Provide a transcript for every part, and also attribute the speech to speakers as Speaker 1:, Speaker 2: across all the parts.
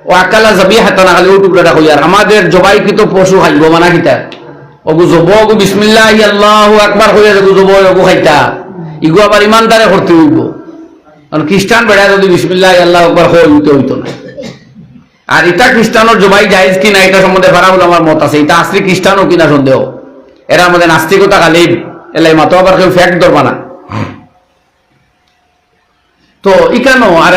Speaker 1: ও আকালা যাবি হাতানা খালি ও টুকরাটা কই আর আমাদের জবাইকৃত পশু খাইব মানা কিতা ওগু জব ওগু বিসমিল্লাহ আল্লাহু আকবার কইয়া ওগু জব ওগু খাইতা ইগু আবার ইমানদারে করতে হইব। কারণ খ্রিস্টান বেড়া যদি বিসমিল্লাহ আল্লাহু আকবার হইতো না। আর এটা খ্রিস্টানোর জবাই জায়েজ কিনা এটা সম্বন্ধে ফারাউল আমার মত আছে। এটা আসলে খ্রিস্টানও কিনা সন্দেহ, এরা আমাদের নাস্তিকতা গালিব এলাই মাতো আবার কেউ ফ্যাক্ট ধরবা না। তো ইকানো আর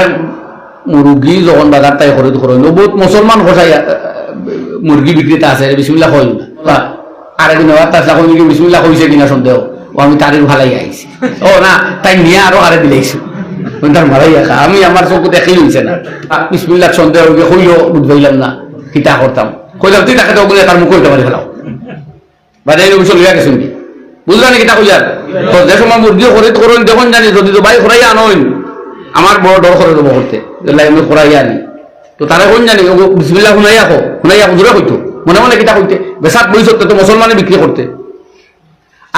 Speaker 1: মুরগি যখন বাজার তাই খরচ করেন বহুত মুসলমান খসাই মুরগি বিক্রেতা আছে বিসমিল্লাহ কই না আর একদিন বিসমিল্লাহ কইছে কিনা সন্দেহ ও আমি তারিখ ভালাই আইছি ও না তাই নিয়ে আরো আরে দিলাইছি তার মারাই রাখা আমি আমার চোখে দেখেই হইছে না বিসমিল্লাহ সন্দেহ কইও বুঝবাইলাম না কিতা করতাম কইলাম তুই তাকে তো বলে তার মুখ কইতে পারি ফেলাও বাজাই অবশ্য লইয়া গেছেন কি বুঝলেন কিতা কইলার তো যে সময় মুরগি খরিদ করেন যখন জানি যদি তো ভাই খরাই আনইন আমার বড় ডর করে দেবো করতে আমি খরাই আনি তো তারা কোন জানি বিসমিল্লাহ শুনাইয়া দূরে হইতো মনে মনে কিতা কইতে বেসাত বই সত্য তো মুসলমানে বিক্রি করতে।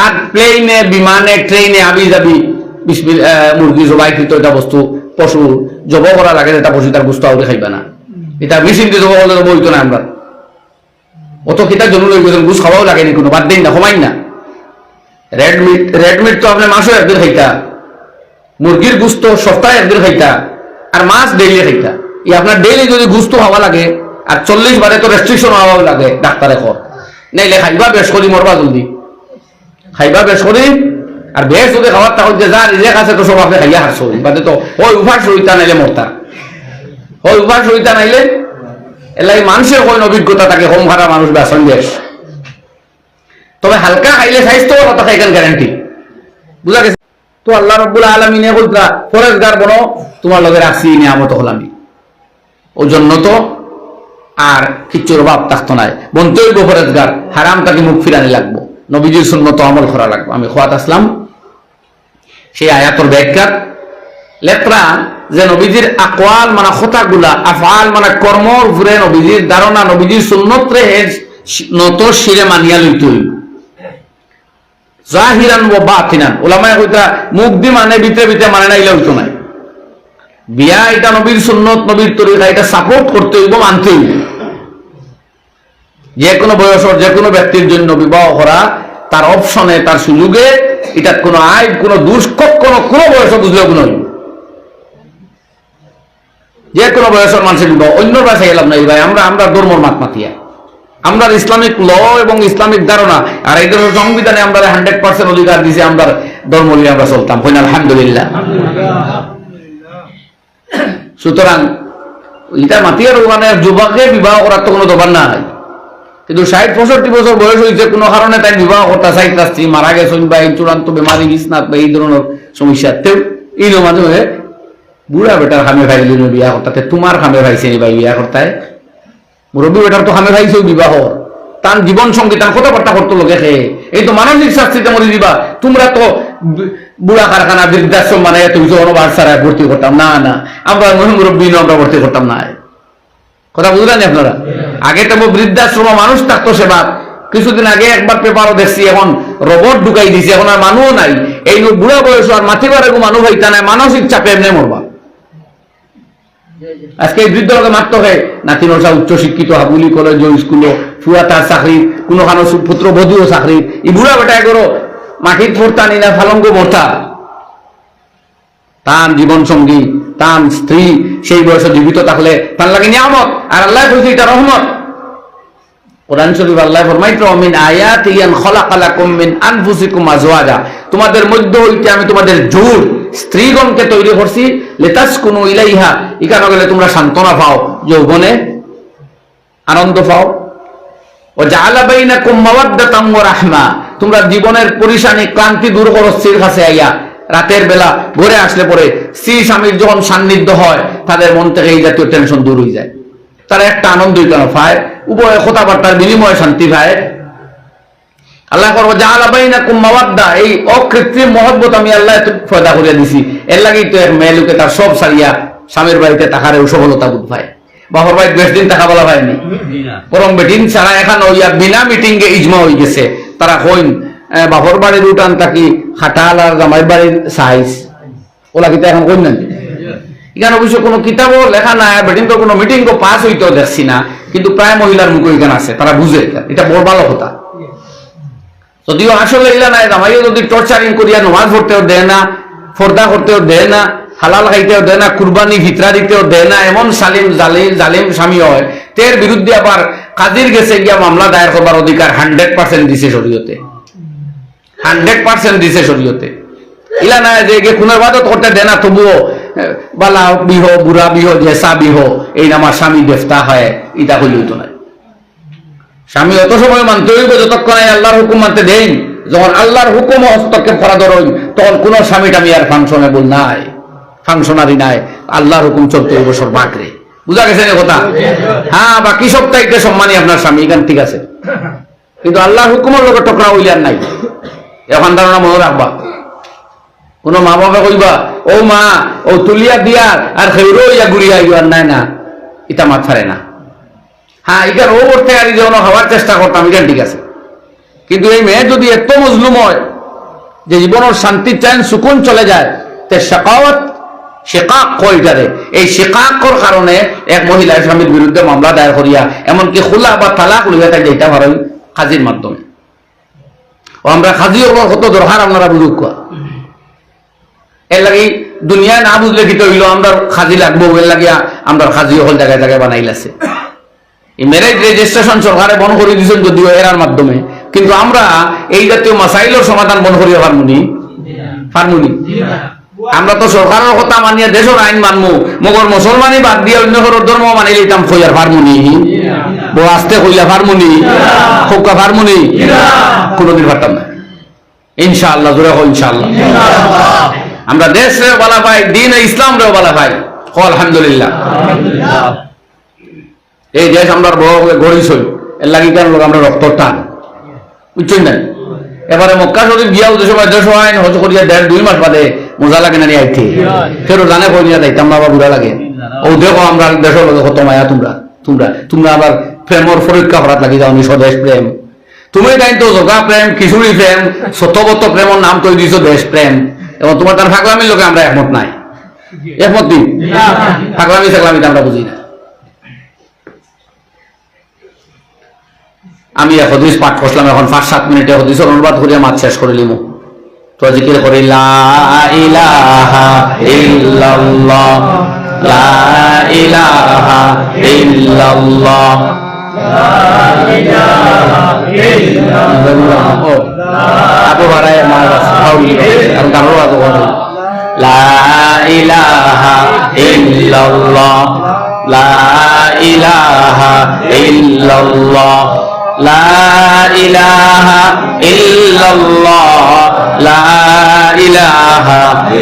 Speaker 1: আর প্লেনে বিমানে ট্রেনে আবি যাবি মুরগি জবাই কৃত এটা বস্তু পশু জব করা লাগে এটা পশু তার গুস্ত আউরে খাইবা না এটা মেশিন দিয়ে জব করলে বইতো না আমরা অত কিতা জন্য লই গেছেন গুছ খাওয়াও লাগেনি কোনো বাদ দিন না কমাই না। রেডমিট তো আপনি মাসও একদিন খাইতা মুরগির গুস্ত সপ্তাহে একদিন খাইতা আর মাছ ডেইলি খাইতা এই আপনার ডেইলি যদি গুস্ত খাওয়া লাগে আর 40 বারে তো রেস্ট্রিকশন হওয়া লাগে ডাক্তারে কর নাইলে খাইবা বেশ করি মরবা জলদি খাইবা বেশ করি আর বেশ যদি খাবার তখন যে যা রিজেক আছে তো সব আপনি খাইয়া হারছো বাদে তো ওই উপাস হইতা নাইলে মরতা ওই উপাস হইতা নাইলে এলাই মানুষের কোন অভিজ্ঞতা থাকে হোম খারা মানুষ বেসন বেশ তবে হালকা খাইলে স্বাস্থ্য কথা খাইকান গ্যারান্টি বুঝা গেছে। তো আল্লাহ রাব্বুল আলামিনে কইতা ফরেজগার বনো তোমার লগে রাখছি নিয়ামত হলামি ওই জন্য তো আর কিচ্ছুর অভাব থাকতো নাই বনতে হইব ফরেজগার হারাম তাকে মুখ ফিরানি লাগবো নবীজির সুন্নত আমল করা লাগবো। আমি খোয়াত আসলাম সেই আয়াতর ব্যাখ্যা লেত্রা যে নবীজির আকওয়াল মানে কথাগুলা আফআল মানে কর্মর উপরে নবীজির ধারণা নবীজির সুন্নত রে নত শিরে মানিয়া লইতে হইব জাহিরান ওয়া বাতিনান। উলামায়ে কইতা মুখ দি মানে ভিতরে মানে না ইলা হইতো না। বিয়া এটা নবীর সুন্নত নবীর তরিকা এটা সাপোর্ট করতে হইব মানতে হইব। যে কোনো বয়সের যে কোনো ব্যক্তির জন্য বিবাহ করা তার অপশনে তার সুযোগে এটা কোনো আইব কোনো দুষ্কর কোনো বয়সে বুঝলেও কোনো হইব যে কোনো বয়সের মানুষের বিবাহ অন্য ভাষায় গেলাম না ভাই আমরা ধর্মর মাত মাতিয়া আমরা ইসলামিক ল এবং ইসলামিক ধারণা আর এই ধরনের সংবিধানে আমরা 100% অধিকার দিয়েছি আমরা ধর্ম নিয়ে আমরা চলতাম কই না আলহামদুলিল্লাহ। সুতরাং এটা মাতিয়ার মানে যুবকে বিবাহ করার তো কোনো দরকার নাই কিন্তু 60-65 বছর বয়স হয়েছে কোনো কারণে তাই বিবাহ করতে চাইতাছি মারা গেছেন বা এই চূড়ান্ত বেমারি বিছনাথ বা এই ধরনের সমস্যাতেও এই মাঝে বুড়া বেটার খামে ভাইলি বিয়া করতে তোমার খামে ভাইছে নি ভাই বিয়া করতে মুরব্বী বেটার তো খামে ভাইছে বিবাহ তার জীবন সঙ্গী তার কথাবার্তা করতে লোকে খেয়ে এই তো মানসিক শাস্তিতে মরে দিবা তোমরা তো বুড়া কারখানা বৃদ্ধাশ্রম মানে তুমি জনবার ছাড়া ভর্তি করতাম না আমরা মুরব্বী আমরা ভর্তি করতাম না কথা বুঝলেন আপনারা। আগে তো বৃদ্ধাশ্রম মানুষ থাকতো সেবা কিছুদিন আগে একবার পেপারও দেখছি এখন রোবট ঢুকাই দিছে এখন আর মানুষ নাই এই বুড়া বয়স আর মাতিবার মানুষ হইতা নাই মানসিক চাপে এমনি মরবা। আজকে এই বৃদ্ধ লোকে মারতে হয় নাতিনসা উচ্চ শিক্ষিত হাবুলি কলেজ স্কুলে ফুয়া তার চাকরি কোনো খানো পুত্র বধুও চাকরি এই বুড়া বেটা এগুলো মাটির পড়তা নি না ফালঙ্গ মরতা তার জীবন সঙ্গী তার স্ত্রী সেই বয়সে জীবিত থাকলে তার লাগে নিয়ামত আর আল্লাহ বলছে এটা রহমত। কোরআন শরীফ আল্লাহ ফরমাইতো মিন আয়াতি আন খালাকা লাকুম মিন আনফুসিকুম আজওয়াজা তোমাদের মধ্য হইতে আমি তোমাদের জোড় স্ত্রীগণকে তৈরি করছি লিতাসকুনু ইলাইহা ইকানো গেলে তোমরা সান্তনা পাও যৌবনে আনন্দ পাও ওয়া জাআলা বাইনাকুম মাওয়াদ্দাতাম ওয়া রাহমা তোমরা জীবনের পরিশানি ক্লান্তি দূর করো স্ত্রীর কাছে আইয়া রাতের বেলা ঘরে আসলে পরে স্ত্রী স্বামীর যখন সান্নিধ্য হয় তাদের মন থেকে এই জাতীয় টেনশন দূর হয়ে যায় তারা একটা আনন্দই কেন পায় উভয় কথাবার্তার বিনিময়ে শান্তি পায়। আল্লাহ করবো জাআলা বাইনাকুম মাওয়াদ্দা এই অকৃত্রিম মহব্বত আমি আল্লাহ পয়দা করে দিছি এর লাগেই তো এক মেয়ে লোকে তার সব সারিয়া স্বামীর বাড়িতে টাকারে সফলতা বোধ পায় বাপর বাড়ি বেশ দিন টাকা বলা পায়নি বরং বেটিন ছাড়া এখন ওইয়া বিনা মিটিং এ ইজমা হয়ে গেছে তারা কইন বাপর বাড়ির উঠান থাকি খাটাল আর জামাই বাড়ির সাইজ ওলা কিন্তু এখন কইন না এখানে অবশ্য কোনো কিতাবও লেখা নাই, বেটিং তো কোনো মিটিং তো পাস হইতেও দেখছি না, কিন্তু প্রায় মহিলার মুখ এখানে আছে, তারা বুঝে এটা বড় ভালো কথা। যদিও আসলে এলা নাই, জামাইও যদি টর্চারিং করিয়া নমাজ পড়তেও দেয় না, ফর্দা করতেও দেয় না, হালাল খাইতেও দেয় না, কুরবানি ফিতরা দিতেও দেয় না, এমন জালিম স্বামী হয়, তের বিরুদ্ধে আবার কাজীর গেছে গিয়া মামলা দায়ের করবার অধিকার 100% দিছে শরীয়তে, 100% দিছে শরীয়তে। ইলা নাই যে খুনের বাদত করতে দেয় না, তবুও বালা বিহ বুড়া বিহ জেসা বিহ এই আমার স্বামী গ্রেফতা হয়, ইটা হইল তো নাই। স্বামী অত সময় মানতে হইব যতক্ষণ আল্লাহর হুকুম মানতে দেই। যখন আল্লাহর হুকুম হস্তক্ষেপ করা ধরুন, তখন কোন স্বামী টামি আর ফাংশনেবল নাই, ফাংশনারি নাই, আল্লাহর হুকুম চলতে হইব সর্বাগ্রে। বুঝা গেছে না কথা? হ্যাঁ, বাকি সপ্তাহে সম্মানী আপনার স্বামী, এখান ঠিক আছে, কিন্তু আল্লাহর হুকুমের লোকের টকরা হইলার নাই। এখন ধারণা মনে রাখবা, কোন মা বাবা কইবা ও মা ও তুলিয়া দিয়া আর খেউরো ইয়া গুড়িয়া ইয়ার নাই না, ইটা মাত ছাড়ে না। হ্যাঁ, এখানে ও করতে আর যেন হওয়ার চেষ্টা করতাম, এখানে ঠিক আছে, কিন্তু এই মেয়ে যদি এত মজলুম হয় যে জীবনের শান্তি চান সুকুন চলে যায়, তে শাকাওয়াত শেকাক কইটারে, এই শেকাকর কারণে এক মহিলা স্বামীর বিরুদ্ধে মামলা দায়ের করিয়া এমনকি খুলা বা তালাক লইয়া থাকে, যেটা পারেন কাজীর মাধ্যমে। ও আমরা কাজী হবার কত দরকার আপনারা বুঝুক। এর লাগি দুনিয়ায় না বুঝলে কি হইলো আমরা কাজী লাগবো, এর লাগিয়া আমরা কাজী হল জায়গায় জায়গায় বানাইলাছে। এই ম্যারেজ রেজিস্ট্রেশন সরকারে বন্ধ করে দিয়েছেন যদিও এরার মাধ্যমে, কিন্তু আমরা এই জাতীয় মাসাইলের সমাধান বন্ধ করিয়া পারমুনি? আমরা তো সরকারের কথা মানিয়া দেশের আইন মানমু, মগর মুসলমানই বাদ দিয়ে অন্য ধর্ম মানি লইতাম, কইয়ার পারমুনি? বড় আস্তে কইলা পারমুনি? খোকা পারমুনি? কোনদিন পারতাম না। ইনশাআল্লাহ, জোরে হোক ইনশাআল্লাহ। আমরা দেশরেও বলা পাই, দিন ইসলাম রেও বলা পাই, আলহামদুলিল্লাহ। এই দেশ আমরা বড় গড়িছই, এর লাগি কেন লোক আমরা রক্ত টান, বুঝছেন না? এবারে মক্কা শরীফ গিয়া উদ্দেশ্য আইন হজ করিয়া 1.5-2 মাস বাদে মজা লাগে না আইতে, ফেরো জানে করিয়া যাইতাম বাবা, বুড়া লাগে। ও দেখো আমরা দেশের লোক কত মায়া, তোমরা তোমরা তোমরা আবার প্রেমর পরীক্ষা করার লাগি যাও, স্বদেশ প্রেম। তুমি তাই তো জগা প্রেম, কিশোরী প্রেম, শতবত প্রেমর নাম তৈরি দিছো দেশ প্রেম, এবং তোমার তার ফাগলামির লোকে আমরা একমত নাই, একমত দিন। ফাগলামি সাগলামিতে আমরা বুঝি না। আমি হদিস পাঠ করলাম, এখন 5-7 মিনিটে হদিসের অনুবাদ করিয়া মাছ শেষ করে লিমু। তো জিকির করি লা ইলাহা ইল্লাল্লাহ, লা ইলাহা ইল্লাল্লাহ, লা ইলাহা ইল্লাল্লাহ। ও আবু বারায় মারাস হাউলি আর গানো আদো লা ইলাহা ইল্লাল্লাহ, লা ইলাহা ইল্লাল্লাহ, লা ইলাহা ইল্লাল্লাহ, লা ইলাহা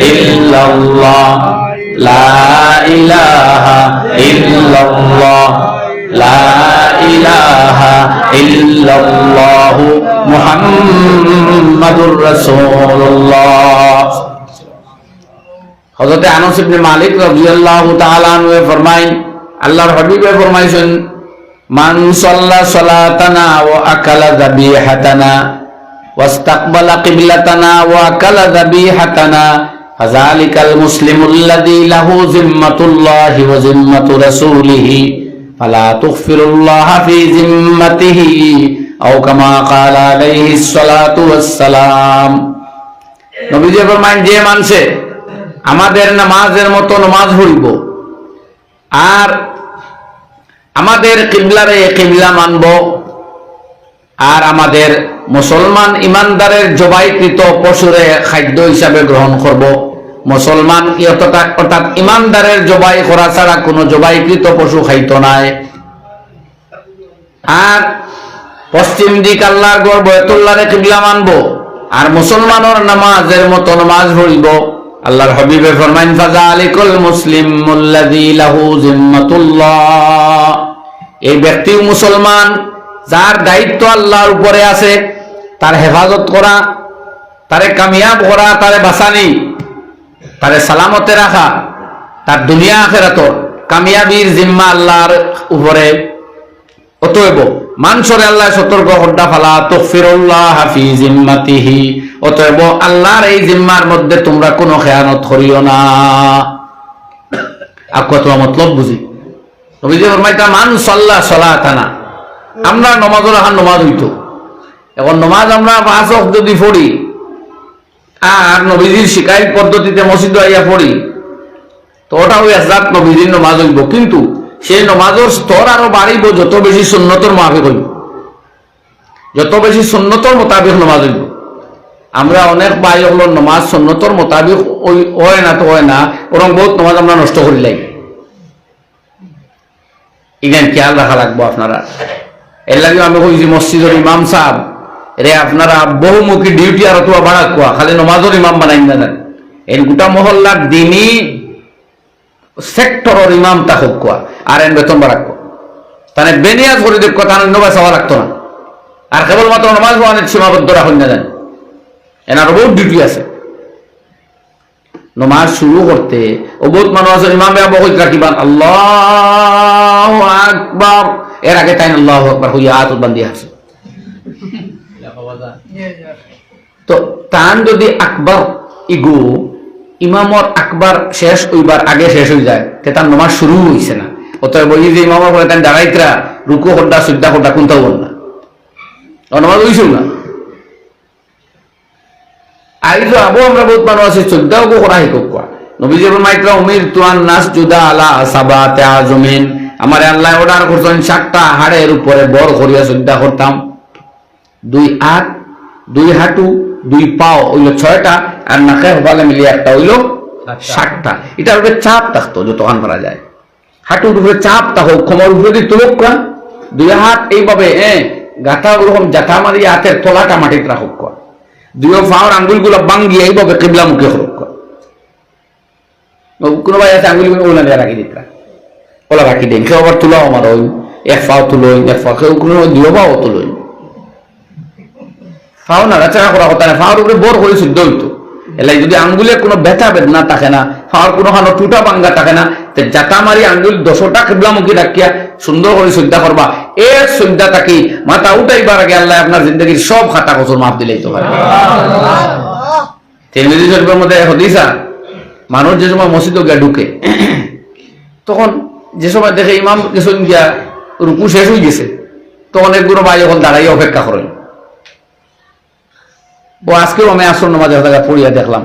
Speaker 1: ইল্লাল্লাহ, লা ইলাহা ইল্লাল্লাহ, লা ইলাহা ইল্লাল্লাহ, মুহাম্মাদুর রাসূলুল্লাহ। হযরত আনাস ইবনে মালিক রাদিয়াল্লাহু তাআলা আনহু ফরমায়েন, আল্লাহর হাবিবে ফরমাইছেন, মান সাল্লা সালাতানা ওয়া আকালা যাবিহাতানা ওয়াস্তাকবালা কিবলাতানা ওয়া আকালা যাবিহাতানা ফাযালিকাল মুসলিমুল্লাযী লাহু জিম্মাতুল্লাহি ওয়া জিম্মাতু রাসূলিহি ফালা তুগফিরুল্লাহা ফি জিম্মাতিহি আও কামা ক্বালা আলাইহিস সালাতু ওয়াস সালাম। নবীজি ফরমায়েন, যে মানুষে আমাদের নামাজের মতো নামাজ পড়িব আর আমাদের কিবলারে কিবলা মানব আর আমাদের মুসলমান ইমানদারের জবাইকৃত পশুরে খাদ্য হিসাবে গ্রহণ করব, মুসলমান অর্থাৎ ইমানদারের জবাই করা ছাড়া কোনো জবাইকৃত পশু খাইতো নাই, আর পশ্চিম দিক আল্লাহর ঘর বাইতুল্লাহরে কিবলা মানব আর মুসলমানের নামাজের মতো নামাজ পড়িব। আল্লাহর হাবিবে ফরমাইন, ফাযালিকুল মুসলিমুল্লাযী লাহু জিম্মাতুল্লাহ, এই ব্যক্তি মুসলমান যার দায়িত্ব আল্লাহর উপরে আছে, তার হেফাজত করা, তারে কামিয়াব করা, তারে বাঁচানি, তারে সালামতে রাখা, তার দুনিয়া আখিরাতর কামিয়াবির জিম্মা আল্লাহর উপরে। অতএব মানুষরে আল্লাহ সতর্ক হড্ডা ফালা তুগফিরুল্লাহ ফি জিম্মাতিহি, অতএব আল্লাহর এই জিম্মার মধ্যে তোমরা কোনো খেয়ানত করিও না। আকওয়া মতলব বুঝি নবীজি ফরমাইতা মান সাল্লা সালাতানা আমরা নামাজের হান নামাজ হইতো এখন নামাজ আমরা 5 ওয়াক্ত যদি পড়ি আর নবীজির শিকায়ত পদ্ধতিতে মসজিদে আইয়া পড়ি তো ওটা ওই আজাদ নবীজির নামাজ হইব কিন্তু সেই নামাজের স্তর আরো বাড়িব যত বেশি সুন্নতর মাফিক হইব যত বেশি সুন্নতর মোতাবেক নামাজ হইব আমরা অনেক ভাই হলো নামাজ সুন্নতর মোতাবেক হয় না তো হয় না বরং বহুত নামাজ আমরা নষ্ট করি লাই ইগান খেয়াল রাখা লাগবো আপনারা এর লাগে আমি কইছি মসজিদের ইমাম সাহেব রে আপনারা বহুমুখী ডিউটি আর অথবা বাড়া কোয়া খালি নামাজের ইমাম বানাই না দেন এই গোটা মহল্লার দিনই সেক্টরের ইমাম তা হোক কোয়া আর এন বেতন বাড়া কোয়া তাহলে বেনিয়াজ করে দেখ কথা নবাই চাওয়া লাগতো না আর কেবলমাত্র নামাজ পড়ানোর সীমাবদ্ধ রাখুন না দেন এনার বহুত ডিউটি আছে নমাজ শুরু করতে ও বহুত মানুষ আছে ইমাম বহুত রাখিবান আল্লাহু আকবার এর আগে তাই আল্লাহু আকবার হইয়া হাত বান্ধি আছে তো তান যদি আকবার ইগু ইমামর আকবার শেষ হইবার আগে শেষ হয়ে যায় তে তার নমাজ শুরু হইছে না অতএব ওই যে ইমামর পরে তান দাঁড়াইতরা রুকু হড্ডা সুজদা হড্ডা কোনটাও বল না নমাজ হইছিল না আইজো আবু আমরা বহুত মানুষ আছে চোদ্দাও গো করা হিক কোয়া নবীজি ফরমাইতরা উমির তুয়ান নাস জুদা আলা সাবাতে আজমিন আমারে আল্লাহ অর্ডার করছেন 7টা হাড়ের উপরে বড় করিয়া সুজদা করতাম 2 হাত 2 হাঁটু 2 পাও হইল 6টা আর নাকের হবালে মিলিয়ে একটা হইল 7টা এটার উপরে চাপ থাকতো যতক্ষণ করা যায় হাঁটুর উপরে চাপ থাকো কোমর উপরে যদি তুলক 2 হাত এইভাবে গাঁথা ওরকম জাতা মারি হাতের তলাটা মাটিতে রাখুক কোয়া 2 পাওয়ার আঙ্গুলগুলো বাঙ্গিয়ে এইভাবে কিবলা মুখে হরক কোয়া কোনো ভাই আছে আঙ্গুলগুলো ওলা দিয়ে রাখি দিতরা ওলা রাখি দেন কেউ আবার তুলাও আমার ওই 1 পাও তুলোই 1 পাও কেউ কোনো 2 পাও তুলোই ফাও না রাচা করা কথা না ফাওয়ার উপরে বড় করে সিদ্ধ হইতো এলাই যদি আঙ্গুলে কোনো ব্যথা বেদনা থাকে না ফাওয়ার কোনো খানো টুটা বাঙ্গা থাকে না তে জাতা মারি আঙ্গুল 10টা কিবলামুখী রাখিয়া সুন্দর করে শ্রদ্ধা করবা এর শ্রদ্ধা থাকি মাথা উঠাইবার আগে আল্লাহ আপনার জিন্দগির সব খাতা কসর মাফ দিলেই তো পারে তিরমিজি শরীফের মধ্যে হাদিসা মানুষ যে সময় মসজিদে গিয়া ঢুকে তখন যে সময় দেখে ইমাম কিছু গিয়া রুকু শেষ হয়ে গেছে তখন একগুলো ভাই যখন দাঁড়াইয়া অপেক্ষা করেন ও আজকেও আমি আসর নামাজ পড়িয়া দেখলাম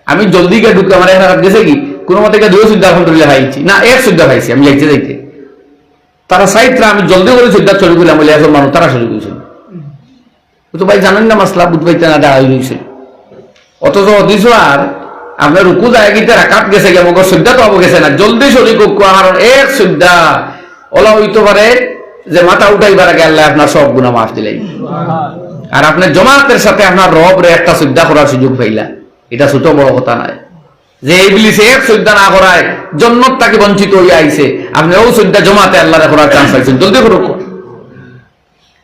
Speaker 1: আমি জলদি গিয়ে ঢুকে আমার এক গেছে কি কোনো মতে 2 সুদ্ধা আলহামদুলিল্লাহ খাইছি না 1 সুদ্ধা খাইছি আমি যাইতে যাইতে তারা সাইডরা আমি জলদি করে সুদ্ধা চলে গেলাম বলে এখন মানুষ তারা শুরু করেছিল তো ভাই জানেন না মাসলা বুধ পাইতে না দাঁড়াই রয়েছে অথচ অথচ আর আপনার রুকু যায় গিয়ে রাকাত গেছে গিয়ে মগর সুদ্ধা তো আবো গেছে না জলদি শরীর কারণ 1 সুদ্ধা ওলা হইতে পারে যে মাথা উঠাইবার আগে আল্লাহ আপনার সব গুনাহ মাফ দিলেন আর আপনার জমাতের সাথে আপনার রব রে একটা শ্রদ্ধা করার সুযোগ পাইলা এটা ছোট বড় কথা নয় যে ইবলিস এক শ্রদ্ধা না করায় জান্নাত থেকে বঞ্চিত হয়ে আইছে আপনি ও শ্রদ্ধা জমাতে আল্লাহর করার চান্স পাইছেন জলদি করুক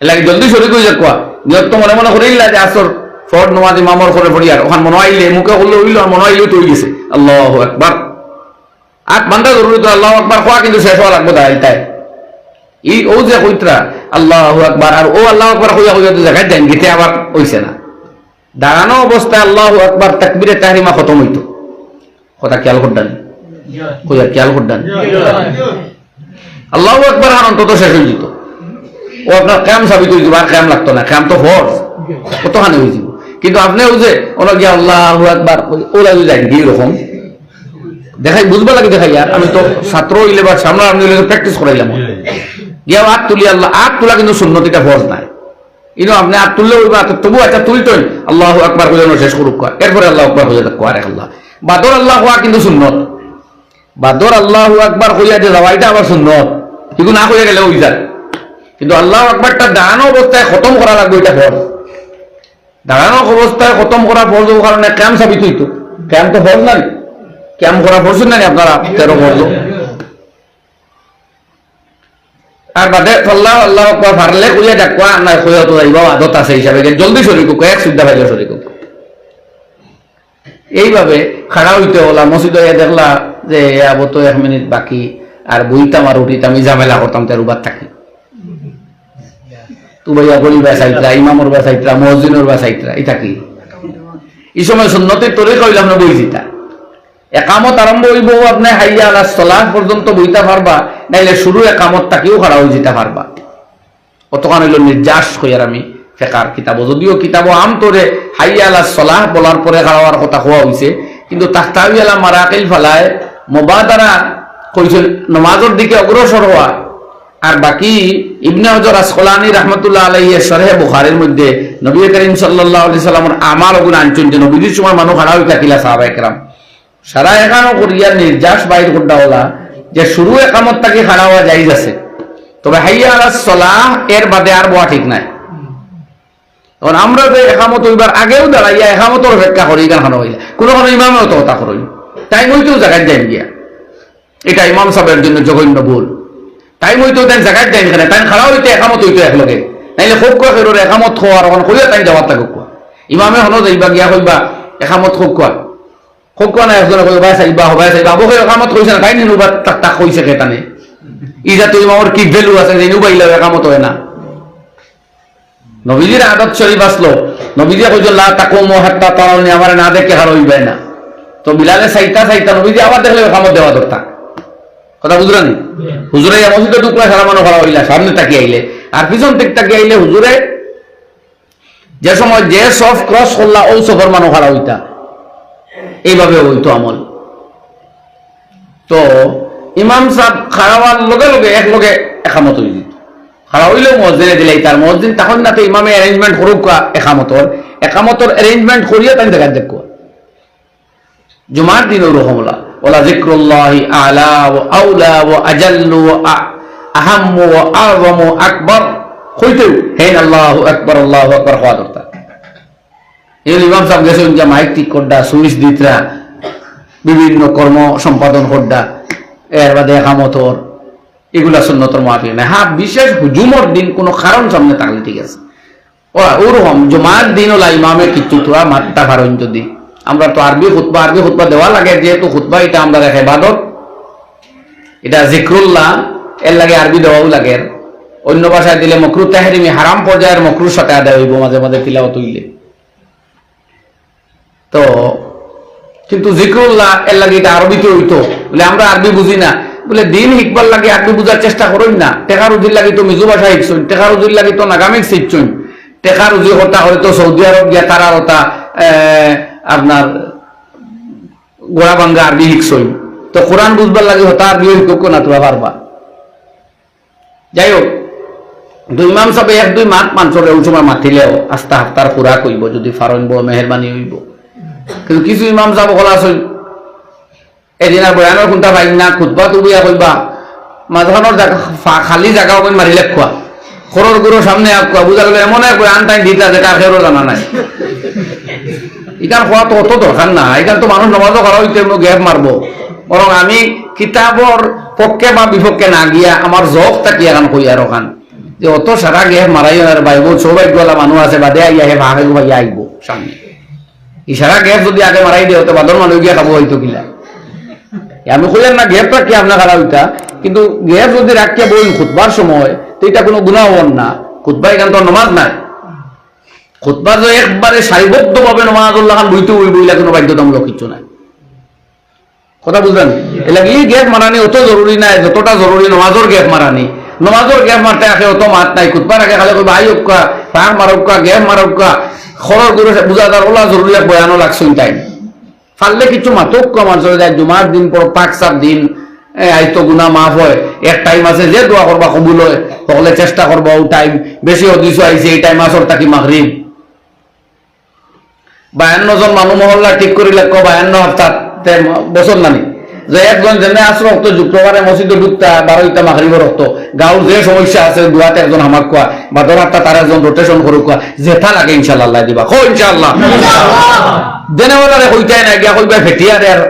Speaker 1: লাগে জলদি শরীর হয়ে যাক নিয়ত তো মনে মনে করিলা যে আসর ফরজ নামাজ ইমামর করে পড়ি আর ওখান মনে আইলে মুখে হলো হইলো আর মনে আইলেও তো হয়ে গেছে আল্লাহু আকবার আট বান্দা জরুরি তো আল্লাহু আকবার কোয়া কিন্তু শেষ হওয়া লাগবে তাই এই ও যে কইতরা আল্লাহু আকবার আর ও আল্লাহু আকবার কইয়া কইয়া তো জায়গায় দেন গিতে আবার হইছে না দাঁড়ানো অবস্থায় আল্লাহু আকবার তাকবীরে তাহরিমা খতম হইতো কথা খেয়াল করতেন কইয়া খেয়াল করতেন আল্লাহু আকবার আর অন্তত শেষ হয়ে যেত ও আপনার কিয়াম সাবিত হয়ে যাবে আর কিয়াম লাগতো না কিয়াম তো ফরজ কতখানি হয়ে যাব কিন্তু আপনি ও যে ওলা গিয়া আল্লাহু আকবার ওলা যায় কি এরকম দেখাই বুঝবা লাগে দেখাই আর আমি তো ছাত্র হইলে বা সামনে আমি প্র্যাকটিস করাইলাম গিয়া হাত তুলি আল্লাহ হাত তোলা কিন্তু সুন্নত এটা ফরজ নাই ইনো আপনি হাত তুললে ওই তবু একটা তুলতেন আল্লাহু আকবার হইলে শেষ করুক এরপরে আল্লাহু আকবার হইলে কোয়া আল্লাহ বাদর আল্লাহ হওয়া কিন্তু সুন্নত বাদর আল্লাহু আকবার হইয়া যে যাওয়া এটা আবার সুন্নত কিন্তু না হইয়া গেলে ওই যায় কিন্তু আল্লাহু আকবারটা দাঁড়ানো অবস্থায় খতম করা লাগবে এটা ফরজ দাঁড়ানো অবস্থায় খতম করা ফরজ কারণে কিয়াম সাবিত হইতো কিয়াম তো ফরজ নাই কিয়াম করা ফরজ নাই আপনারা 13 ফরজ আর বাদে আল্লাহ আল্লাহু আকবার পারলে কইয়া ডাকবা না কইয়া তো যাইবা আদত আছে হিসাবে জলদি শরীর কো এক সুদ্ধা ভাইলে শরীর কো এইভাবে খাড়া হইতে হলা মসজিদে দেখলা যে আবো তো 1 মিনিট বাকি আর বইতাম আর উঠিতাম আমি ঝামেলা করতাম তার উবার থাকি তু ভাইয়া গলি বাসাইতরা ইমামর বাসাইতরা মুয়াজ্জিনের বাসাইতরা এটা কি এই সময় সুন্নতের তরিকা হইল আমরা বই দিতা একামত আরম্ভ হইব আপনি হাইয়া আলাস সালাহ পর্যন্ত বইতে পারবা, নাইলে শুরু একামত তাকেও খাড়া হয়ে যেতে পারবা। কতক্ষণ হইল নির্যাস হইয়ার আমি ফেকার কিতাব, যদিও কিতাব আমতরে হাইয়া আলাস সালাহ বলার পরে খাড়া হওয়ার কথা কোয়া হয়েছে, কিন্তু তাহতাবি আলা মারাকিল ফালায় মোবাদারা কইছেন নমাজের দিকে অগ্রসর হওয়া। আর বাকি ইবনে হজর আসকলানী রাহমাতুল্লাহ আলাইহি শরহে বুখারীর মধ্যে নবী করিম সাল্লাল্লাহু আলাইহি সাল্লামের আমার ওগুলো আনছেন যে নবীজির সময় মানুষ খাড়া হইতা কিলা সাহাবায়ে কেরাম সারা এখানো করিয়া নির্যাস বাইর করতে হলা যে শুরু একামত তাকে খাড়া হওয়া জায়েজ আছে, তবে হাইয়া আলাস সালাহ এর বাদে আর বয়া ঠিক নাই। তখন আমরা যে একামত হইবার আগেও দাঁড়াইয়া একামতর অপেক্ষা করি গান খানো হইলে কোনো ইমামেও তো কথা করি, টাইম হইতেও জায়গায় যাই গিয়া, এটা ইমাম সাহেবের জন্য জঘন্য ভুল। টাইম হইতেও তাই জায়গায় যাই এখানে তাই খাড়া হইতে একামত হইতো একলগে, নাইলে খুব কোয়া ফেরোর একামত খোয়ার এখন কইয়া তাই যাওয়ার তাকে কোয়া ইমামে হনো যাইবা গিয়া কইবা একামত খুব কোয়া খুব কোয়া না একজনে কইবা চাইবা হবাই চাইবা আবকে একামত কইছে না তাই নিনুবা তাক কইছে কেটানে ইজা তো ইমামর কি ভ্যালু আছে যে নুবাইলে একামত হয় না। নবীজির আদত শরীফ আসলো, নবীজি কইল লা তাকুমু হাত্তা তারাউনি, আমার না দেখে হার হইবে না। তো বিলালে সাইতা সাইতা নবীজি আবার দেখলে একামত দেওয়া দরকার, কথা বুঝলেন? হুজুরে মসজিদে টুকরা সারা মানুষ খারাপ হইলা সামনে তাকিয়ে আইলে আর পিছন থেকে তাকিয়ে আইলে হুজুরে যে সময় যে সফ ক্রস করলা ও সফর মানুষ খারাপ হইতা, এইভাবে হইতো আমল। তো ইমাম সাহেব খারাপ লগে লগে এক লগে একামত হয়ে যেত, খারাপ হইলেও মসজিদে দিলে তার মসজিদ তখন না তো ইমামে অ্যারেঞ্জমেন্ট করুক একামতর অ্যারেঞ্জমেন্ট করিয়া তাই দেখা দেখো। জুমার দিন ওরকম ওলা যিকরুল্লাহি আলা ওয়া আউলা ওয়া আজাল্লু ওয়া আহাম্মু ওয়া আযমু আকবার কইতেও হেন আল্লাহু আকবার হওয়া দরকার। এই ইমাম সাহেব গেছেন যে মাইক ঠিক করডা সুইচ দিতরা বিভিন্ন কর্ম সম্পাদন করডা এর বাদে একামতর এগুলা সুন্নতর মাফিক না। হ্যাঁ, বিশেষ হুজুমর দিন কোনো কারণ সামনে থাকলে ঠিক আছে, ওরকম জুমার দিন ওলা ইমামে কিছু তোরা মাত্রা কারণ যদি আমরা তো আরবি খুতবা দেওয়া লাগে, যেহেতু খুতবা এটা আমরা দেখে ইবাদত, এটা যিকরুল্লাহ এর লাগে আরবি দেওয়াও লাগে। অন্য ভাষায় দিলে মকরু তাহরিমি হারাম পর্যায়ের মকরুর সাথে আদায় হইব মাঝে মাঝে তিলাওয়াত হইলে। তো কিন্তু যিকরুল্লাহ এর লাগে এটা আরবিতে হইতো বলে আমরা আরবি বুঝি না বলে দিন শিখবার লাগে আরবি বুঝার চেষ্টা করুন না। টেকা রুজির লাগি তো মিজু ভাষা শিখছুন, টেকা রুজির লাগি তো নাগামিক শিখছুন, টেকা রুজি হতা হয়তো সৌদি আরব গিয়া তারা হতা আপনার গোড়া ভাঙ্গা আরবি শিখছই, তো কোরআন বুঝবার লাগে হতা আরবি শিখো না তোরা পারবা। যাই হোক, দুই ইমাম সাহেব এক দুই মাত মানুষের ওই সময় মাতিলেও আস্তা হাফতার খুরা কইব যদি ফারন বড় মেহরবানি হইব। কিন্তু কিছু ইমাম সাহেব খোলাছই এদিন আর বয়ানোর কোনটা পাই না, খুতবা তুবিয়া কইবা মাঝখানোর খালি জায়গা ওখানে মারিলে খোয়া খরর গুরো সামনে খোয়া বুঝা গেল এমন এক আন টাইম দিতা যেটা খেরো জানা নাই। এখান খোয়া তো অত দরকার না, এখান তো মানুষ নমাজও করা হইতে গ্যাপ মারবো। বরং আমি কিতাবর পক্ষে বা বিপক্ষে না গিয়া আমার জব থাকি এখন কই আর ওখান যে অত সারা গ্যাপ মারাই আর বাইব সৌভাগ্যওয়ালা মানুষ আছে বাদে আইয়া হে ভাগে ভাইয়া আইব সামনে। এই সারা গ্যাপ যদি আগে মারাই দিয়ে হতো বাদর মানুষ গিয়া খাবো হইতো কিলা। আমি কইলাম না গ্যাপ রাখি আপনার খারাপ হইতা, কিন্তু গ্যাপ যদি রাখিয়া বই খুতবার সময় তো এটা কোনো গুনাহ হন না। খুতবা এখান তো নমাজ নাই, খুতবা যে একবারে সারিবদ্ধ ভাবে নমাজুল্লাহ খান বইতে হইব এলা কোনো বাধ্যতামূলক কিছু নাই, কথা বুঝলেন? এলা এই গ্যাপ মারানি অত জরুরি নাই যতটা জরুরি নমাজের গ্যাপ মারানি। নমাজের গ্যাপ মারতে আগে অত মাত নাই, খুতবার আগে খালে কইবা আই উক্কা ফাঁক মারুক্কা গ্যাপ মারুক্কা খরর গুলো বুঝাদার ওলা জরুরি বয়ানো লাগছে টাইম ফাললে কিছু মাতক আমার চলে যায়। জুমার দিন পর পাক সাপ দিন আইতো গুনা মাফ হয়, এক টাইম আছে যে দোয়া করবা কবুল হয়, তাহলে চেষ্টা করবা ও টাইম বেশি হদিস আইছে এই টাইম আসর তাকি মাগরিব 52 জন মানুষ মহল্লা ঠিক করিলে 52 হপ্তাহ বছর নানি যে একজন যেনে আসর রক্ত শুক্রবারে মসজিদে ঢুকতা 12টা মাগরিবের রক্ত গাঁর যে সমস্যা আছে দুয়াতে একজন আমার কোয়া বা দরাটা তার একজন রোটেশন করুক যেটা লাগে ইনশাআল্লাহ আল্লাহ দিবা কো ইনশাআল্লাহ দেনেওয়ালারে কইতাই না গিয়া কইবা ফেটিয়ারে আর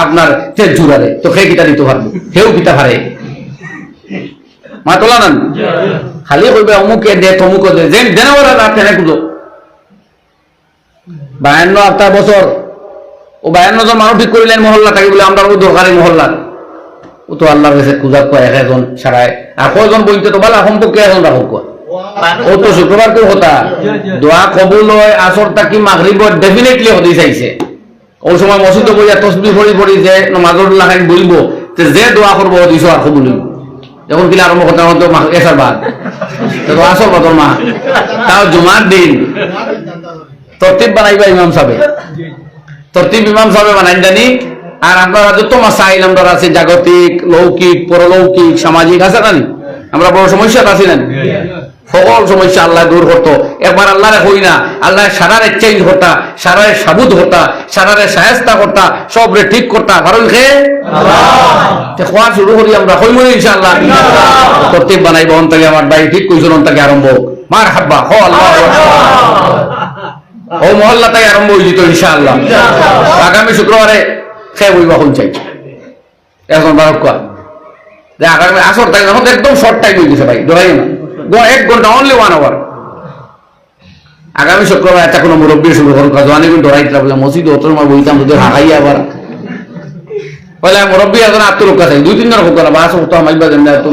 Speaker 1: আপনার তেজ জুড়ারে তো খে কিতা দিতে পারবো কেউ কিতা পারে মা তোলা না খালি কইবা অমুকে দে তমুক দে যে দেনেওয়ালা রাতে না কুলো 52 হপ্তাহ বছর ও 52 জন মানুষ ঠিক করিলেন মহল্লা থাকি বলে আমরা ও দরকারি মহল্লা ও তো আল্লাহর কাছে পূজা কয় একজন ছাড়ায় আর কয়জন বইতে তো বলা সম্পর্কে এখন রাখো কয় ও তো শুক্রবার কেউ হতা দোয়া কবুল হয় আসর তাকি মাগরিব ডেফিনেটলি হতে চাইছে ওই সময় মসজিদে বইয়া তসবিহ পড়ি পড়ি যে নমাজুর লাগাই বলবো যে দোয়া করবো দিছো আর খুব বলিব এখন কিনা আরম্ভ করতে হতো এসার বাদ তো আসল বদর মা তাও জুমার দিন তরতিব বানাইবা ইমাম সাহেব তরতিব ইমাম সাহেব বানাই জানি আর আপনারা যত মাসাইল আমরা আছে জাগতিক লৌকিক পরলৌকিক সামাজিক আছে না আমরা বড় সমস্যা আছি না সকল সমস্যা আল্লাহ দূর করতো একবার আল্লাহরে হই না আল্লাহ সারারে চেঞ্জ করতা সারারে সাবুত হতা সারারে সাহেস্তা করতা সবরে ঠিক করতা কারণ খে খোয়া শুরু করি আমরা হইব ইনশাআল্লাহ তরতিব বানাইব অন্তাকে আমার ভাই ঠিক কইছিল অন্তাকে আরম্ভ মার হাব্বা হ আল্লাহ ও মহল্লা তাই আরম্ভ হয়ে যেত ইনশাআল্লাহ আগামী শুক্রবারে খেয়ে বইবা হন চাই এখন বারক কোয়া আগামী আসর তাই একদম শর্ট টাইম হয়ে গেছে ভাই ডরাই না 1 ঘন্টা অনলি 1 আওয়ার আগামী শুক্রবার একটা কোনো মুরব্বী শুরু করুন কাজ অনেক ডরাইতে বলে মসজিদ অতর মা বইতাম তোদের হাঁকাইয়া আবার বলে মুরব্বী এখন আত্মরোগ কাছে 2-3 জন হোক না বাস তো মাইবা দেন না তো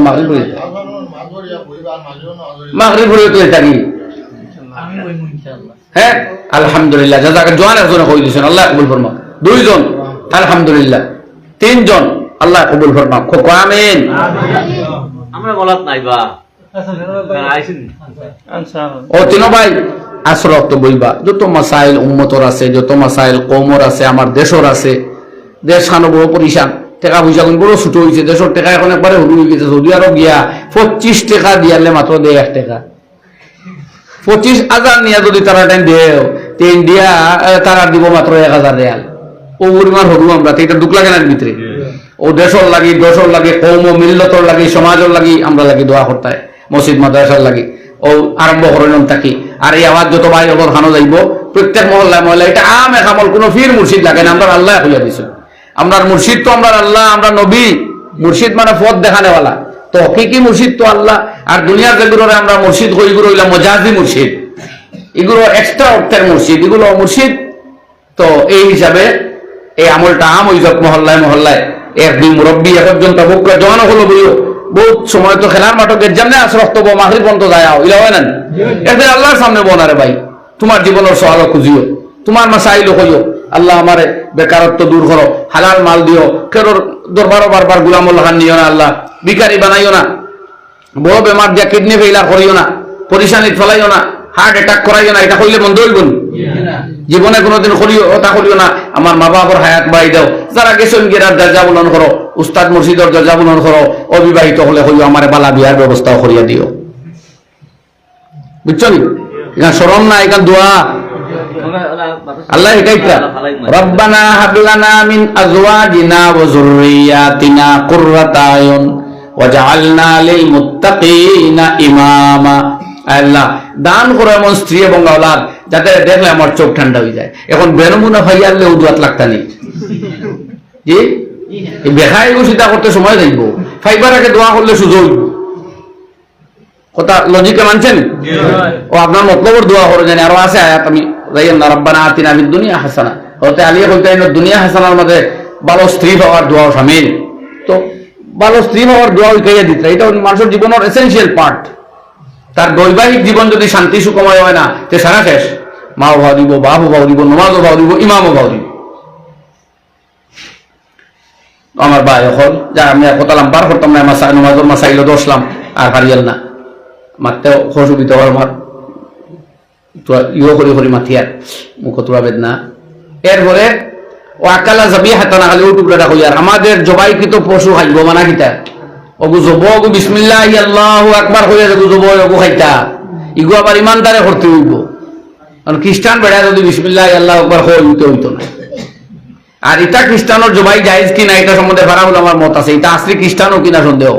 Speaker 1: মাগরিব পড়ে তো থাকি হ্যাঁ আলহামদুলিল্লাহ জাযাক জওয়ান একজন কই দিছেন আল্লাহ কবুল ফরমাক 2 জন আলহামদুলিল্লাহ 3 জন আল্লাহ কবুল ফরমাক আমিন
Speaker 2: আমরা বলাত নাই বা
Speaker 1: ও তিনো ভাই আসর তো বইবা যত মাসাইল উম্মতর আছে যত মাসাইল কওমর আছে আমার দেশর আছে দেশ খানো বড় পরিশান টাকা পয়সা কোন বড় ছুটো হইছে দেশর টাকা এখন একবারে হুড়ু হয়ে গেছে সৌদি আরব গিয়া 25 টাকা দিয়ালে মাত্র দেয় 1 টাকা 25,000 নিয়ে যদি তারা টাইম দেও তে ইন্ডিয়া তারা দিব মাত্র 1,000 রিয়াল ও পরিমাণ হরু আমরা তো এটা 2 লাখ এর ভিতরে ও দেশর লাগি দশর লাগি কওম ও মিল্লতর লাগি সমাজর লাগি আমরা লাগি দোয়া করতে মসজিদ মাদ্রাসার লাগি ও আরম্ভ করেন থাকি আর এই আওয়াজ যত ভাই ওর খানো যাইব প্রত্যেক মহল্লায় মহল্লায় এটা আম একামল কোনো ফির মুর্শিদ লাগে না আমরা আল্লাহ হইয়া দিছি আমরা মুর্শিদ তো আমরা আল্লাহ আমরা নবী মুর্শিদ মানে পথ দেখানেওয়ালা তো হকিকি মুর্শিদ তো আল্লাহ আর দুনিয়ার যেগুলোরে আমরা মুর্শিদ হইগুলো হইলাম মজাজি মুর্শিদ এগুলো এক্সট্রা অর্থের মুর্শিদ এগুলো মুর্শিদ তো এই হিসাবে এই আমলটা আম হইল মহল্লায় মহল্লায় একদিন মুরব্বী একজন তাবুকরা জওয়ানো হলো বইও বহুত সময় তো খেলার মাঠকের জামনে আস রক্ত মাগরিব পর্যন্ত যায় ইলা হয় না একদিন আল্লাহর সামনে বনারে ভাই তোমার জীবনের সওয়াল খুঁজিও তোমার মাসাইল কইও আল্লাহ আমারে বেকারত্ব দূর করো হালাল মাল দিও কেরোর দরবারও বারবার গুলামুল খান নিও না আল্লাহ ভিখারি বানাইও না বড় বেমার দিয়া কিডনি ফেইলার করিও না পরিশানি ফেলাইও না হার্ট অ্যাটাক করাইও না এটা কইলে বন্ধ হইব জীবনে কোনোদিন করিও ওটা করিও না আমার মা বাবার হায়াত বাই দাও যারা গেছেন গেরার দরজা বুলন করো উস্তাদ মুর্শিদর দরজা বুলন করো অবিবাহিত হলে হইও আমার বালা বিয়ার ব্যবস্থাও করিয়া দিও বুঝছো নি এখানে শরম না এখানে দোয়া আল্লাহ এটাইটা রব্বানা হাব লানা মিন আজওয়াজিনা ওয়া যুররিয়াতিনা কুররাতা আয়ুন ওয়াজআলনা লিল মুত্তাকিনা ইমামা আল্লাহ দান করো এমন স্ত্রী এবং আওলাদ যাতে দেখলে আমার চোখ ঠান্ডা হয়ে যায় এখন বেনমুনা ভাইয়ালে উদুয়াত লাগতা নেই জি এই বেখাই চিন্তা করতে সময় দেখবো ফাইবার আগে দোয়া করলে সুযোগ কথা লজিকে মানছেন ও আপনার মতলবের দোয়া করে জানি আরো আছে আয়াত আমি রাইয়ান রাব্বানা আতিনা ফিদ দুনিয়া হাসানা হতে আলিয়া বলতে দুনিয়া হাসানার মধ্যে ভালো স্ত্রী পাওয়ার দোয়াও শামিল তো ভালো স্ত্রী পাওয়ার দোয়া কইয়া দিতে এটা মানুষের জীবনের এসেনশিয়াল পার্ট তার বৈবাহিক জীবন যদি শান্তি সুখময় হয় না তে সারা শেষ মাও ভাও দিব বাবু ভাও দিব নমাজও ভাও দিব ইমামও ভাও দিব আমার ভাই এখন যা আমি কথালাম বার করতাম না নমাজের মাসাইল দোষলাম আর হারিয়াল না মারতে অসুবিধা হওয়ার মার ইয়ে করি করি মাথিয়ার মুখ তোরা বেদনা এরপরে ও আকালা যাবি হাতা না খালি ও টুকরাটা কই আর আমাদের জবাইকৃত পশু খাইব মানা কিতা ওগু জব ওগু বিসমিল্লাহ আল্লাহু আকবার কইয়া যাবো জব ওগু খাইতা ইগু আবার ইমানদারে করতে হইব কারণ খ্রিস্টান বেড়া যদি বিসমিল্লাহ আল্লাহু আকবার হইতে হইতো না আর এটা খ্রিস্টানোর জবাই জায়েজ কিনা এটা সম্বন্ধে ফারাউল আমার মত আছে এটা আসলে খ্রিস্টানও কিনা সন্দেহ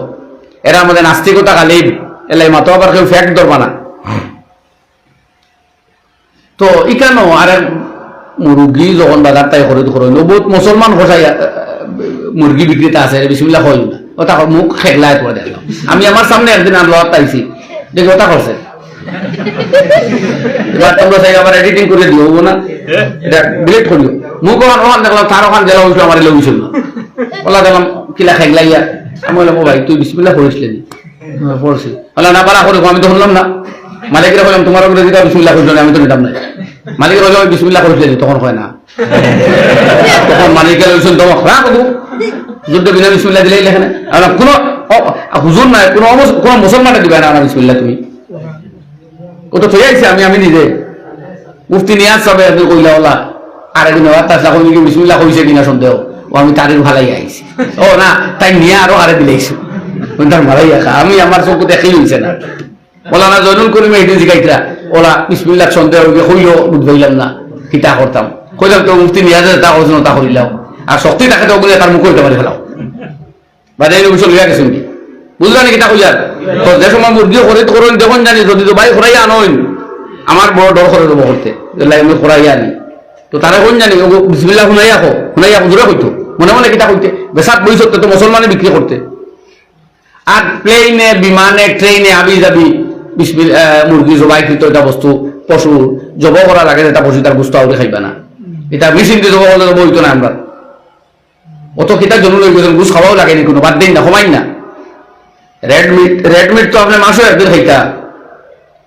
Speaker 1: এরা আমাদের নাস্তিকতা গালিব এলাই মাতো আবার কেউ ফ্যাক্ট ধরবা না তো ইকানো আর মুরগি যখন বাজার তাই খরচ খরচ বহুত মুসলমান খসাই মুরগি বিক্রেতা আছে বিসমিল্লাহ হই না ওটা মুখ খেগলাই করে দেখলাম আমি আমার সামনে একদিন আনলো পাইছি দেখি ওটা করছে এবার তোমরা চাই আবার এডিটিং করে দিও না এটা ডিলিট করিও মুখ ওখান দেখলাম তার ওখান জেলা উঠলো আমার এলে উঠছিল না ওলা দেখলাম কিলা খেগলাইয়া আমি বললাম ও ভাই তুই বিসমিল্লাহ করেছিলেন পড়ছি বললাম না পারা করে আমি তো শুনলাম না মালিকেরা বললাম তোমার উপরে দিতে বিসমিল্লাহ করেছিল আমি তো নিতাম না মালিকের বললাম আমি বিসমিল্লাহ করেছিলেন তখন হয় না তখন মালিকা লইছেন তোমাক রাখ যুদ্ধ বিনা বিসমিল্লাহ দিলেই লেখে না কোনো হুজুর নাই কোনো মুসলমানে দিবে না বিসমিল্লাহ তুমি ও তো থই আইছে আমি নিজে মুফতি নিয়াজ সবে কইলা ওলা আরেকদিন তাছাড়া কই কি বিসমিল্লাহ কইছে কিনা সন্দেহ ও আমি তারিখ ভালাই আইছি ও না তাই নিয়ে আরো আরে দিলেইছি তার ভালাই রাখা আমি আমার চোখ দেখেই হইছে না ওলা না জয়নুল করিম এই জিগাইতরা ওলা বিসমিল্লাহ সন্দেহ কইও বুঝবাইলাম না কিতা করতাম কইলাম তো মুফতি নিয়াজে তা করছিল তা করিলাম আর শক্তি থাকে তো ওগুলো তার মুখ হইতে পারে ফেলাও বাদে এই বিষয় লিয়া গেছেন কি বুঝলা নাকি তা কইয়ার তো যে সময় মুরগিও করে করুন যখন জানি যদি তো ভাই খরাইয়া আনইন আমার বড় ডর করে দেবো করতে আমি খরাইয়া আনি তো তারা কোন জানি বিসমিল্লাহ শুনাইয়া হুজুরে কইতো মনে মনে কিতা কইতে বেসাত বই সত্য তো মুসলমানে বিক্রি করতে আর প্লেনে বিমানে ট্রেনে আবি যাবি মুরগি জবাইকৃত এটা বস্তু পশু জব করা লাগে এটা পশু তার বস্তু আউরে খাইবা না এটা মেশিন দিয়ে জব করলে বইতো না আমরা অত কিতার জন্য লই গেছেন ঘুষ খাওয়াও লাগেনি কোনো বাদ দিন না কমাই না রেড মিট তো আপনি মাসও একদিন খাইতা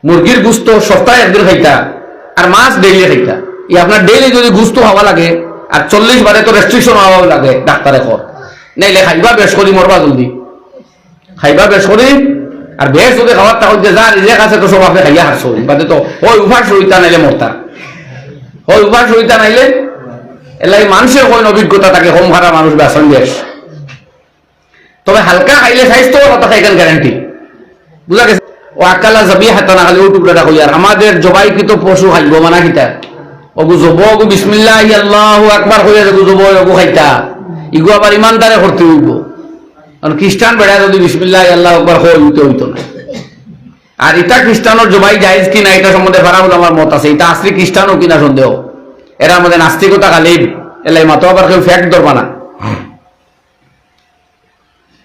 Speaker 1: মুরগির গুস্ত সপ্তাহে একদিন খাইতা আর মাছ ডেইলি খাইতা এই আপনার ডেইলি যদি গুস্ত খাওয়া লাগে আর 40 বারে তো রেস্ট্রিকশন হওয়া লাগে ডাক্তারে কর নাইলে খাইবা বেশ করি মরবা জলদি খাইবা বেশ করি আর বেশ যদি খাওয়ার তা হচ্ছে যা নিজের কাছে তো সব আপনি খাইয়া হারছো বাদে তো ওই উপাস হইতা নাইলে মরতা ওই উপাস হইতা নাইলে এলাই মানুষের কোন অভিজ্ঞতা থাকে হোম ভাড়া মানুষ বেসন বেশ তবে হালকা খাইলে স্বাস্থ্য কথা খাইকান গ্যারান্টি বুঝা গেছে ও আকালা যাবি হাতা না খালি ও টুকরাটা কই আর আমাদের জবাইকৃত পশু খাইব মানা কিতা ওগু জব ওগু বিসমিল্লাহ আল্লাহু আকবার কইয়া ওগু জব ওগু খাইতা ইগু আবার ইমানদারে করতে হইব আর খ্রিস্টান বেড়া যদি বিসমিল্লাহ আল্লাহু আকবার হইতো না আর এটা খ্রিস্টানের জবাই জায়েজ কিনা এটা সম্বন্ধে ফারাউল আমার মত আছে এটা আসলে খ্রিস্টানও কিনা সন্দেহ এরা আমাদের নাস্তিকতা গালিব এলাই মাতো আবার কেউ ফ্যাক্ট ধরবা না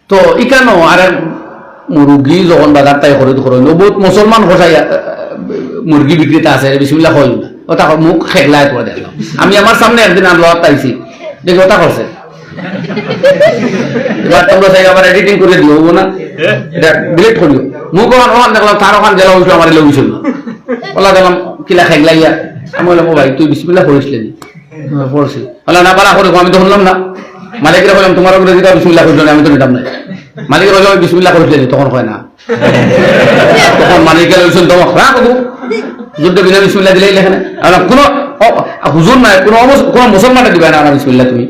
Speaker 1: তো ইকানো আর মুরগি যখন বাজার তাই খরচ খরচ বহুত মুসলমান খসাই মুরগি বিক্রেতা আছে বিসমিল্লাহ হয় না ওটা মুখ খেগলাই করে দেখলাম আমি আমার সামনে একদিন আনলো তাইছি দেখি ওটা করছে এবার তোমরা চাই আবার এডিটিং করে দিও না এটা ডিলিট করিও মুখ ওখান দেখলাম তার ওখান জেলা হইছিল আমার এলো হইছিল ওলা দেখলাম কিলা খেগলাইয়া আমি বললাম ও ভাই তুই বিসমিল্লাহ করিসলি পড়ছি বললাম না পারা করে আমি তো শুনলাম না মালিকেরা বললাম তোমার উপরে যেটা বিসমিল্লাহ করিস আমি তো নিতাম না মালিকের বললাম আমি বিসমিল্লাহ করিসলি তখন হয় না তখন মালিকেরা লইছেন তোমাক রাখ যুদ্ধ বিনা বিসমিল্লাহ দিলেই লেখে না কোনো হুজুর নাই কোনো মুসলমানে দিবে না বিসমিল্লাহ তুমি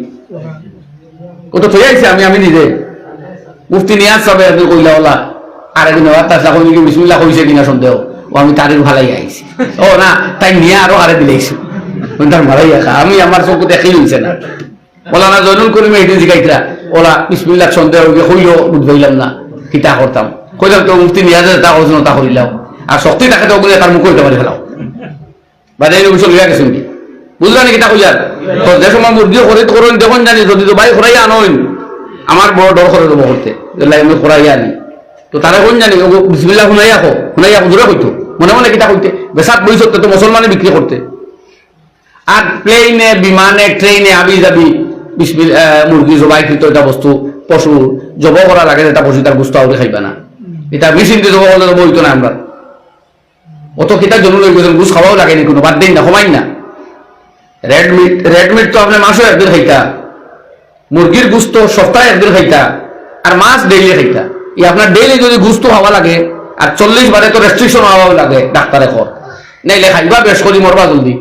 Speaker 1: ও তো থই আইছে আমি নিজে মুফতি নিয়াজ সবে কইলা ওলা আরেকদিন তাছাড়া কই কি বিসমিল্লাহ কইছে কিনা সন্দেহ ও আমি তারিখ ভালাই আইছি ও না তাই নিয়ে আরো আরে দিলেইছি তার ভালাই রাখা আমি আমার চোখ দেখেই হইছে না ওলা না জয়নুল করিম এই জিগাইতরা ওলা বিসমিল্লাহ সন্দেহ কইও বুঝবাইলাম না কিতা করতাম কইলাম তো মুফতি নিয়াজে তা করছিল তা করিলাম আর শক্তি থাকে তো ওগুলো তার মুখ হইতে পারে ফেলাও বাদে এই বিষয় লিয়া গেছেন কি বুঝলা নাকি তা কইয়ার তো যে সময় মুরগিও খরিদ করুন যখন জানি যদি তো ভাই খরাইয়া আনইন আমার বড় ডর করে দেবো করতে আমি খরাইয়া আনি তো তারা কোন জানি বিসমিল্লাহ শুনাইয়া হুজুরে কইতো মনে মনে কিতা কইতে বেসাত বই সত্য তো মুসলমানে বিক্রি করতে আর প্লেনে বিমানে ট্রেনে আবি যাবি মুরগি জবাইকৃত এটা বস্তু পশু জব করা লাগে এটা পশু তার বস্তু আউরে খাইবা না এটা মেশিন দিয়ে জব করলে তো বইতো না আমরা অত কিতার জন্য লই গেছেন ঘুষ খাওয়াও লাগেনি কোনো বাদ দিন না কমাই না রেড মিট তো আপনি মাসও একদিন খাইতা মুরগির গুস্ত সপ্তাহে একদিন খাইতা আর মাছ ডেইলি খাইতা এই আপনার ডেইলি যদি গুস্ত খাওয়া লাগে আর 40 বারে তো রেস্ট্রিকশন হওয়া লাগে ডাক্তারে কর নাইলে খাইবা বেশ করি মরবা জলদি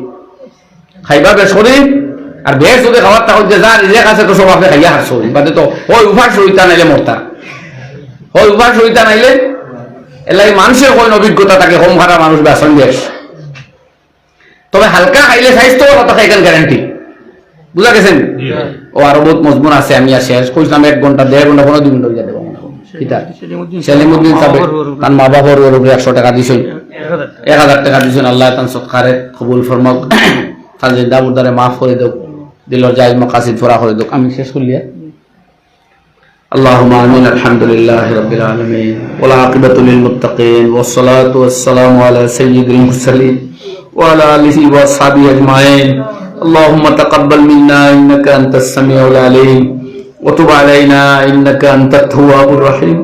Speaker 1: খাইবা বেশ করি আর বেশ যদি খাওয়ার তা হচ্ছে যা নিজের কাছে তো সব আপনি খাইয়া হারছো বাদে তো ওই উপাস হইতা নাইলে মরতা ওই উপাস হইতা নাইলে এলাই মানুষের কোন অভিজ্ঞতা থাকে হোম ভাড়া মানুষ বেসন বেশ তবে হালকা খাইলে স্বাস্থ্য কথা খাইকান গ্যারান্টি বুঝা গেছেন ও আরো বহুত মজবুত আছে আমি আর শেষ কইছিলাম 1 ঘন্টা 1.5 ঘন্টা 15 দিন হয়ে যাবে সেলিমউদ্দিন সাহেব তার মা বাবার ওর 100 টাকা দিছেন 1000 টাকা দিছেন আল্লাহ তান সদকারে কবুল ফরমাক তার দাবুদারে মাফ করে দাও দিলর জায়েজ মাকাসিদ পুরা করে দাও আমি শেষ করলিয়া اللهم آمين الحمد لله رب العالمين والعاقبة للمتقين والصلاة والسلام على سيد المرسلين وعلى آله وصحبه أجمعين اللهم تقبل منا إنك أنت السميع العليم وتب علينا إنك أنت التواب الرحيم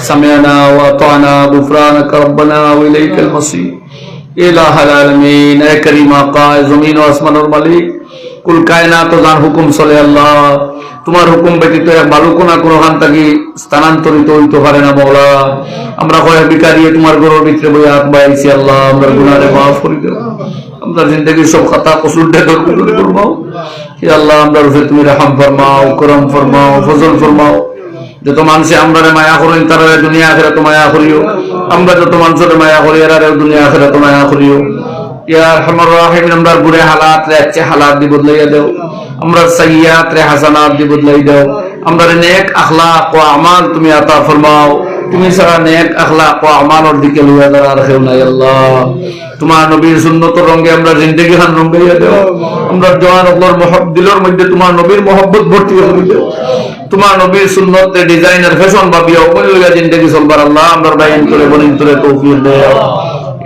Speaker 1: سمعنا وأطعنا غفرانك ربنا وإليك المصير إله العالمين اے کریم آقا زمین و آسمان اور مالک কুল কায়নাত যার হুকুম চলে আল্লাহ, তোমার হুকুম ব্যতীত এক বালুকো না কোনো খান থাকি স্থানান্তরিত হইতে পারে না মওলা। আমরা কয় বিকারি তোমার ঘরের ভিতরে বই হাত বাইছি আল্লাহ, আমরা গুনাহে মাফ করে দাও। আমরা জিন্দগির সব খাতা কসুর দে দরগুলো ফরমাও হে আল্লাহ। আমরা রূপে তুমি রহম ফরমাও, করম ফরমাও, ফজল ফরমাও। যত মানুষে আমরা মায়া করেন তারা দুনিয়া আখিরাতে মায়া করিও, আমরা যত মানুষের মায়া করি এরা দুনিয়া আখিরাতে মায়া করিও। ইয়া আরহামার রাহিমিন, আমরা বুরে হালাত রে अच्छे হালাত দি বদলাইয়া দাও, আমরা সাইয়্যাত রে হাসানাত দি বদলাই দাও। আমরা নেক আখলাক ও আমাল তুমি আতা ফরমাও। তুমি সারা নেক আখলাক ও আমালের দিকে লইয়া দাও আর কেউ নাই আল্লাহ। তোমার নবীর সুন্নতের রঙে আমরা জিন্দেগি খান রঙাইয়া দাও। আমরা জওয়ান অগলর দিলের মধ্যে তোমার নবীর মহব্বত ভর্তি করে দাও। তোমার নবীর সুন্নতে ডিজাইনার ফ্যাশন ভাবিয়া ওপরে লইয়া জিন্দেগি চলবার আল্লাহ আমরা বাইন করে বনিন করে তৌফিক দাও।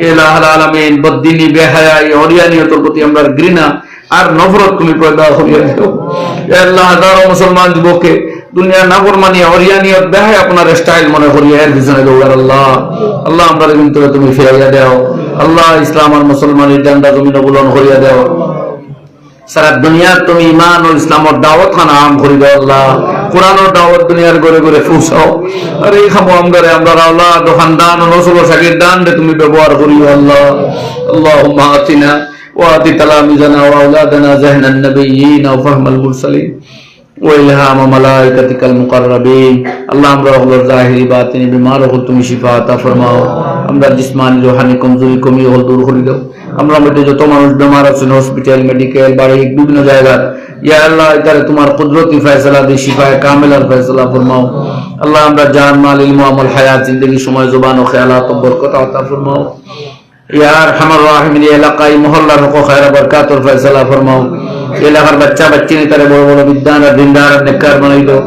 Speaker 1: ইলাহুল আলামিন, বদ্দিনী বেহায়াই অরিয়ানিয়তের প্রতি আমরা ঘৃণা আর নফরত তুমি পয়দা করিয়া দিও। হে আল্লাহ, হাজারো মুসলমান যুবককে দুনিয়া নাফরমানি অরিয়ানিয়ত বেহায় আপনার স্টাইল মনে করিয়া এর পিছনে দৌড়ার আল্লাহ। আল্লাহ আমরা কিন্তু তুমি ফিরাইয়া দাও আল্লাহ। ইসলাম আর মুসলমানের জান্ডা জমিন বুলন করিয়া দাও। সারা দুনিয়ার তুমি ইমান ও ইসলামের দাওয়াত খানা আম করি দাও আল্লাহ। কোরআনের দাওয়াত দুনিয়ার ঘরে ঘরে পৌঁছাও। আর এই খামো আমগারে আমরা আওলাদ ও খানদান ও নসল ও শাগির দান রে তুমি ব্যবহার করিও আল্লাহ। আল্লাহুম্মা আতিনা ওয়া আতি তালামিজানা ওয়া আওলাদানা জাহনান নাবিয়্যিন ওয়া ফাহমাল মুরসালিন ওয়া ইলহাম মালাইকাতিকাল মুকাররাবিন। আল্লাহ আমরা হলর জাহিরি বাতিনি বিমার হল তুমি শিফা আতা ফরমাও। আমরা জিসমানি রুহানি কমজোরি কমি হল দূর করে দাও। আমরা মধ্যে যত মানুষ বেমার আছেন হসপিটাল মেডিকেল বাড়ি বিভিন্ন জায়গায়, ইয়া আল্লাহ এটারে তোমার কুদরতি ফয়সালা দিয়ে শিফায়ে কামিলার ফয়সালা ফরমাও আল্লাহ। আমরা জান মাল ইলম আমল হায়াত জিন্দেগি সময় জবান ও খেয়ালাত ও বরকত আতা ফরমাও ইয়া আরহামার রাহিমিন। এলাকায় মহল্লার হক খায়র বরকাতের ফয়সালা ফরমাও। এলাকার বাচ্চা বাচ্চি তারে বড় বড় বিদ্যান আর দিনদার আর নেককার বানাই দাও।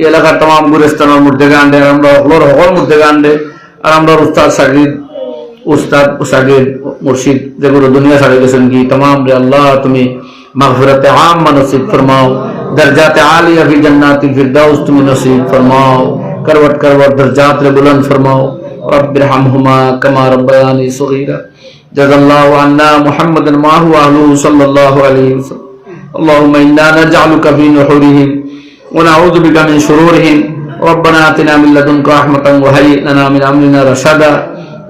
Speaker 1: এলাকার तमाम গুলিস্তানের মধ্যে গান্ডে আমরা হলর হকর মধ্যে গান্ডে আর আমরা উস্তাদ শাগিদ উস্তাদ শাগিদ মুর্শিদ যেগুলো দুনিয়া ছাড়ে গেছেন কি तमाम রে আল্লাহ তুমি মাগফিরাতে আম্মা নসিব ফরমাও। দরজাতে আলিয়া ফি জান্নাতিল ফিরদাউস তুমি নসিব ফরমাও। করवट करवट दर्जात रे बुलंद फरमाओ। रब्बिरहमहुमा कमा रब्बयानी सगीरा। जज़ाल्लाहु अन्ना मुहम्मदन माहु अहलुहु सल्लल्लाहु अलैहि वसल्लम। اللهم إنا نجعلك في نحورهم ونعوذ بك من شرورهم। ربنا آتنا من لدنك رحمة وهيئ لنا من أمرنا رشدا।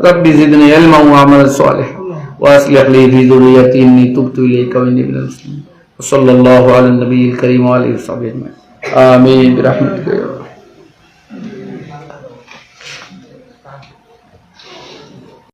Speaker 1: رب زدني علما وعملا صالحا وأصلح لي في ذريتي إني تبت إليك وإني من المسلمين. وصلى الله على النبي الكريم وعلى آله وصحبه أجمعين. آمين برحمتك يا رب.